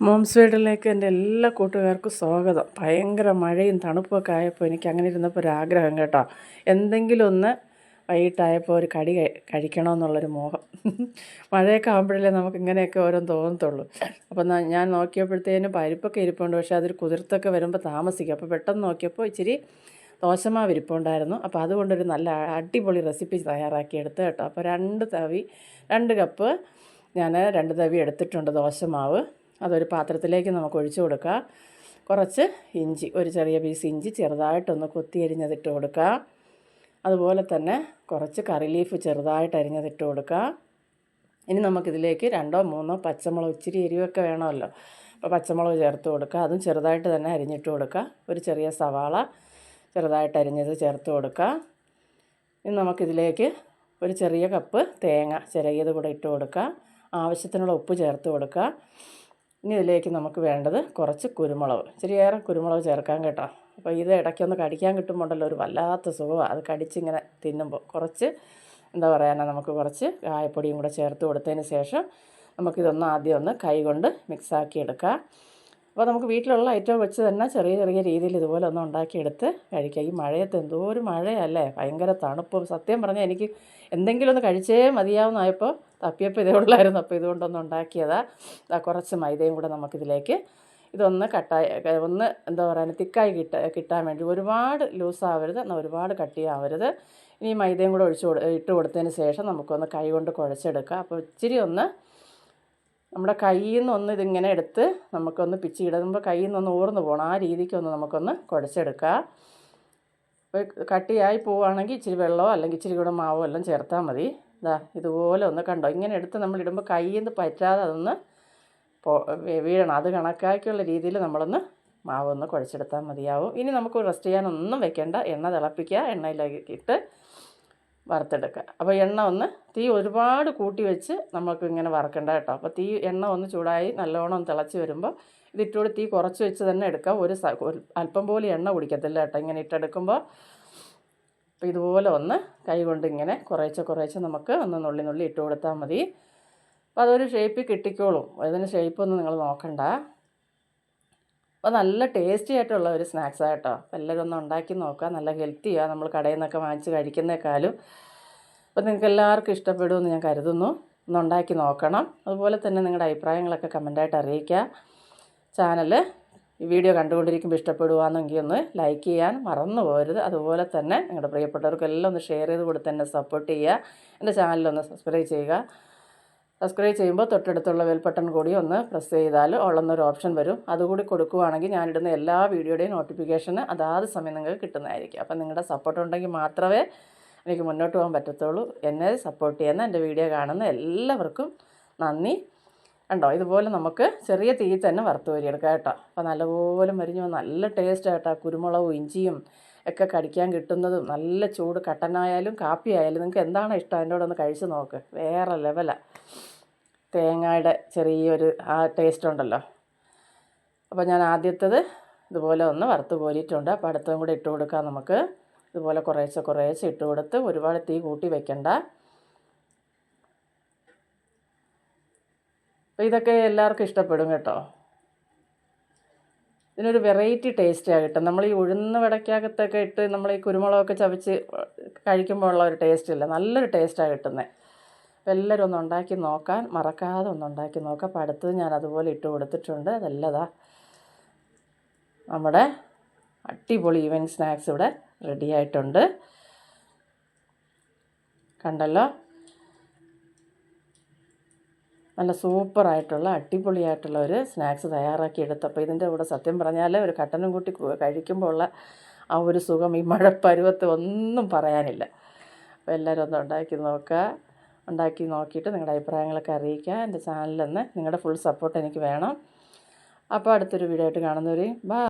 Moms വീട്ടിലേക്ക് എൻ്റെ എല്ലാ കൂട്ടുകാർക്കും സ്വാഗതം. ഭയങ്കര മഴയും തണുപ്പൊക്കെ ആയപ്പോൾ എനിക്ക് അങ്ങനെ ഇരുന്നപ്പോൾ ഒരാഗ്രഹം കേട്ടോ, എന്തെങ്കിലും ഒന്ന് വൈകിട്ടായപ്പോൾ ഒരു കടി കഴിക്കണമെന്നുള്ളൊരു മോഹം. മഴയൊക്കെ ആകുമ്പോഴല്ലേ നമുക്ക് ഇങ്ങനെയൊക്കെ ഓരോന്ന് തോന്നത്തുള്ളൂ. അപ്പോൾ ഞാൻ നോക്കിയപ്പോഴത്തേനും പരിപ്പൊക്കെ ഇരിപ്പുണ്ട്, പക്ഷേ അതൊരു കുതിർത്തൊക്കെ വരുമ്പോൾ താമസിക്കും. അപ്പോൾ പെട്ടെന്ന് നോക്കിയപ്പോൾ ഇച്ചിരി ദോശമാവ് ഇരിപ്പുണ്ടായിരുന്നു. അപ്പോൾ അതുകൊണ്ടൊരു നല്ല അടിപൊളി റെസിപ്പി തയ്യാറാക്കിയെടുത്ത് കേട്ടോ. അപ്പോൾ 2 കപ്പ് ഞാൻ 2 തവി എടുത്തിട്ടുണ്ട് ദോശമാവ്. അതൊരു പാത്രത്തിലേക്ക് നമുക്ക് ഒഴിച്ചു കൊടുക്കുക. കുറച്ച് ഇഞ്ചി, ഒരു ചെറിയ പീസ് ഇഞ്ചി ചെറുതായിട്ടൊന്ന് കൊത്തി അരിഞ്ഞതിട്ട് കൊടുക്കുക. അതുപോലെ തന്നെ കുറച്ച് കറി ലീഫ് ചെറുതായിട്ട് അരിഞ്ഞതിട്ട് കൊടുക്കുക. ഇനി നമുക്കിതിലേക്ക് 2-3 പച്ചമുളക്, ഇച്ചിരി എരിവൊക്കെ വേണമല്ലോ, അപ്പോൾ പച്ചമുളക് ചേർത്ത് കൊടുക്കുക. അതും ചെറുതായിട്ട് തന്നെ അരിഞ്ഞിട്ട് കൊടുക്കുക. ഒരു ചെറിയ സവാള ചെറുതായിട്ട് അരിഞ്ഞത് ചേർത്ത് കൊടുക്കുക. ഇനി നമുക്കിതിലേക്ക് ഒരു ചെറിയ കപ്പ് തേങ്ങ ചിരകിയത് കൂടെ ഇട്ട് കൊടുക്കുക. ആവശ്യത്തിനുള്ള ഉപ്പ് ചേർത്ത് കൊടുക്കുക. ഇനി ഇതിലേക്ക് നമുക്ക് വേണ്ടത് കുറച്ച് കുരുമുളക്, ഇച്ചിരിയേറെ കുരുമുളക് ചേർക്കാൻ കേട്ടോ. അപ്പോൾ ഇത് ഇടയ്ക്കൊന്ന് കടിക്കാൻ കിട്ടുമ്പോണ്ടല്ലോ ഒരു വല്ലാത്ത സുഖമാണ്, അത് കടിച്ചിങ്ങനെ തിന്നുമ്പോൾ. കുറച്ച് എന്താ പറയാനാ, നമുക്ക് കുറച്ച് കായപ്പൊടിയും കൂടെ ചേർത്ത് കൊടുത്തതിന് ശേഷം നമുക്കിതൊന്ന് ആദ്യം ഒന്ന് കൈ കൊണ്ട് മിക്സാക്കി എടുക്കാം. അപ്പോൾ നമുക്ക് വീട്ടിലുള്ള ഐറ്റം വെച്ച് തന്നെ ചെറിയ ചെറിയ രീതിയിൽ ഇതുപോലെ ഒന്ന് ഉണ്ടാക്കിയെടുത്ത് കഴിക്കാം. ഈ മഴയത്ത് എന്തോ ഒരു മഴയല്ലേ, ഭയങ്കര തണുപ്പും. സത്യം പറഞ്ഞാൽ എനിക്ക് എന്തെങ്കിലും ഒന്ന് കഴിച്ചേ മതിയാവുന്നതായപ്പോൾ തപ്പിയപ്പോൾ ഇതേ ഉള്ളായിരുന്നു. അപ്പോൾ ഇതുകൊണ്ടൊന്ന് ഉണ്ടാക്കിയതാണ്. കുറച്ച് മൈദയും കൂടെ നമുക്കിതിലേക്ക് ഇതൊന്ന് ഒന്ന് എന്താ പറയുക, തിക്കായി കിട്ടാൻ വേണ്ടി ഒരുപാട് ലൂസാവരുത്, എന്നാൽ ഒരുപാട് കട്ടിയാവരുത്. ഇനി മൈദയും കൂടെ ഇട്ട് കൊടുത്തതിന് ശേഷം നമുക്കൊന്ന് കൈ കൊണ്ട് കുഴച്ചെടുക്കാം. അപ്പോൾ ഇച്ചിരി ഒന്ന് നമ്മുടെ കയ്യിൽ നിന്നൊന്ന് ഇതിങ്ങനെ എടുത്ത് നമുക്കൊന്ന് പിച്ചിടുമ്പോൾ കയ്യിൽ നിന്നൊന്ന് ഊർന്ന് പോകണം, ആ രീതിക്കൊന്ന് നമുക്കൊന്ന് കുഴച്ചെടുക്കാം. അപ്പോൾ കട്ടിയായി പോവുകയാണെങ്കിൽ ഇച്ചിരി വെള്ളമോ അല്ലെങ്കിൽ ഇച്ചിരി കൂടെ മാവോ എല്ലാം ചേർത്താൽ മതി. ഇതുപോലെ ഒന്ന് കണ്ടോ, ഇങ്ങനെ എടുത്ത് നമ്മളിടുമ്പോൾ കയ്യിൽ നിന്ന് പറ്റാതെ അതൊന്ന് വീഴണം. അത് കണക്കാക്കിയുള്ള രീതിയിൽ നമ്മളൊന്ന് മാവൊന്ന് കുഴച്ചെടുത്താൽ മതിയാവും. ഇനി നമുക്ക് റെസ്റ്റ് ചെയ്യാനൊന്നും വെക്കേണ്ട, എണ്ണ തിളപ്പിക്കുക, എണ്ണയിലേക്ക് ഇട്ട് വറുത്തെടുക്കുക. അപ്പോൾ എണ്ണ ഒന്ന് തീ ഒരുപാട് കൂട്ടി വെച്ച് നമുക്ക് ഇങ്ങനെ വറുക്കണ്ട കേട്ടോ. അപ്പോൾ എണ്ണ ഒന്ന് ചൂടായി നല്ലോണം ഒന്ന് തിളച്ച് വരുമ്പോൾ ഇതിട്ടോട് തീ കുറച്ച് വെച്ച് തന്നെ എടുക്കാം. ഒരു അല്പം പോലും എണ്ണ കുടിക്കത്തില്ല കേട്ടോ ഇങ്ങനെ ഇട്ടെടുക്കുമ്പോൾ. അപ്പോൾ ഇതുപോലെ ഒന്ന് കൈ കൊണ്ട് ഇങ്ങനെ കുറേശ്ശെ നമുക്ക് ഒന്ന് നുള്ളി ഇട്ട് കൊടുത്താൽ മതി. അപ്പോൾ അതൊരു ഷേപ്പിൽ കിട്ടിക്കോളും, അതിന് ഷേപ്പൊന്നും നിങ്ങൾ നോക്കണ്ട. അപ്പോൾ നല്ല ടേസ്റ്റി ആയിട്ടുള്ള ഒരു സ്നാക്സാണ് കേട്ടോ. അപ്പോൾ എല്ലാവരും ഒന്ന് ഉണ്ടാക്കി നോക്കുക, നല്ല ഹെൽത്തിയാണ് നമ്മൾ കടയിൽ നിന്നൊക്കെ വാങ്ങിച്ച് കഴിക്കുന്നേക്കാളും. അപ്പോൾ നിങ്ങൾക്ക് എല്ലാവർക്കും ഇഷ്ടപ്പെടുമെന്ന് ഞാൻ കരുതുന്നു. ഒന്ന് ഉണ്ടാക്കി നോക്കണം. അതുപോലെ തന്നെ നിങ്ങളുടെ അഭിപ്രായങ്ങളൊക്കെ കമൻറ്റായിട്ട് അറിയിക്കുക. ചാനൽ ഈ വീഡിയോ കണ്ടുകൊണ്ടിരിക്കുമ്പോൾ ഇഷ്ടപ്പെടുകയാണെങ്കിൽ ഒന്ന് ലൈക്ക് ചെയ്യാൻ മറന്നു പോകരുത്. അതുപോലെ തന്നെ നിങ്ങളുടെ പ്രിയപ്പെട്ടവർക്കെല്ലാം ഒന്ന് ഷെയർ ചെയ്ത് കൊടുത്ത് എന്നെ സപ്പോർട്ട് ചെയ്യുക. എൻ്റെ ചാനലൊന്ന് സബ്സ്ക്രൈബ് ചെയ്യുക. സബ്സ്ക്രൈബ് ചെയ്യുമ്പോൾ തൊട്ടടുത്തുള്ള ബെൽ ബട്ടൺ കൂടി ഒന്ന് പ്രസ് ചെയ്താൽ ഓളെന്നൊരു ഓപ്ഷൻ വരും. അതുകൂടി കൊടുക്കുകയാണെങ്കിൽ ഞാനിടുന്ന എല്ലാ വീഡിയോയുടെയും നോട്ടിഫിക്കേഷൻ അതാത് സമയം നിങ്ങൾക്ക് കിട്ടുന്നതായിരിക്കും. അപ്പം നിങ്ങളുടെ സപ്പോർട്ട് ഉണ്ടെങ്കിൽ മാത്രമേ എനിക്ക് മുന്നോട്ട് പോകാൻ പറ്റത്തുള്ളൂ. എന്നെ സപ്പോർട്ട് ചെയ്യുന്ന എൻ്റെ വീഡിയോ കാണുന്ന എല്ലാവർക്കും നന്ദി. കണ്ടോ, ഇതുപോലെ നമുക്ക് ചെറിയ തീയിൽ തന്നെ വറുത്ത് കോരിയെടുക്കാം കേട്ടോ. അപ്പോൾ നല്ലപോലെ മരിഞ്ഞു നല്ല ടേസ്റ്റ് കേട്ടോ. കുരുമുളകും ഇഞ്ചിയും ഒക്കെ കടിക്കാൻ കിട്ടുന്നതും, നല്ല ചൂട് കട്ടനായാലും കാപ്പി ആയാലും നിങ്ങൾക്ക് എന്താണോ ഇഷ്ടം അതിൻ്റെ കൂടെ ഒന്ന് കഴിച്ച് നോക്ക്, വേറെ ലെവലാണ്. തേങ്ങയുടെ ചെറിയൊരു ആ ടേസ്റ്റ് ഉണ്ടല്ലോ. അപ്പോൾ ഞാൻ ആദ്യത്തേത് ഇതുപോലെ ഒന്ന് വറുത്ത് കോരിയിട്ടുണ്ട്. അപ്പോൾ അടുത്തതും കൂടെ ഇട്ട് കൊടുക്കാം നമുക്ക്. ഇതുപോലെ കുറേശ്ശെ ഇട്ട് കൊടുത്ത് ഒരുപാട് തീ കൂട്ടി വെക്കണ്ട. അപ്പോൾ ഇതൊക്കെ എല്ലാവർക്കും ഇഷ്ടപ്പെടും കേട്ടോ. ഇതിനൊരു വെറൈറ്റി ടേസ്റ്റാണ് കിട്ടും. നമ്മൾ ഈ ഉഴുന്ന് വടക്കകത്തൊക്കെ ഇട്ട് നമ്മൾ ഈ കുരുമുളകൊക്കെ ചവച്ച് കഴിക്കുമ്പോൾ ഉള്ള ഒരു ടേസ്റ്റ് ഇല്ല, നല്ലൊരു ടേസ്റ്റാണ് കിട്ടുന്നത്. അപ്പോൾ എല്ലാവരും ഒന്ന് ഉണ്ടാക്കി നോക്കാൻ മറക്കാതെ ഒന്ന് ഉണ്ടാക്കി നോക്കാം. അപ്പോൾ അടുത്തത് ഞാൻ അതുപോലെ ഇട്ട് കൊടുത്തിട്ടുണ്ട്. അതല്ലതാ നമ്മുടെ അടിപൊളി ഈവനിങ് സ്നാക്സ് ഇവിടെ റെഡി ആയിട്ടുണ്ട്. കണ്ടല്ലോ, നല്ല സൂപ്പറായിട്ടുള്ള അടിപൊളിയായിട്ടുള്ള ഒരു സ്നാക്സ് തയ്യാറാക്കി എടുത്തപ്പോൾ ഇതിൻ്റെ കൂടെ സത്യം പറഞ്ഞാൽ ഒരു കട്ടനും കൂട്ടി കഴിക്കുമ്പോൾ ഉള്ള ആ ഒരു സുഖം ഈ മഴപ്പരുവത്ത് ഒന്നും പറയാനില്ല. അപ്പോൾ എല്ലാവരും ഒന്ന് ഉണ്ടാക്കി നോക്കുക. ഉണ്ടാക്കി നോക്കിയിട്ട് നിങ്ങളുടെ അഭിപ്രായങ്ങളൊക്കെ അറിയിക്കുക. എൻ്റെ ചാനലിൽ നിന്ന് നിങ്ങളുടെ ഫുൾ സപ്പോർട്ട് എനിക്ക് വേണം. അപ്പോൾ അടുത്തൊരു വീഡിയോ ആയിട്ട് കാണുന്നവരെയും ബൈ.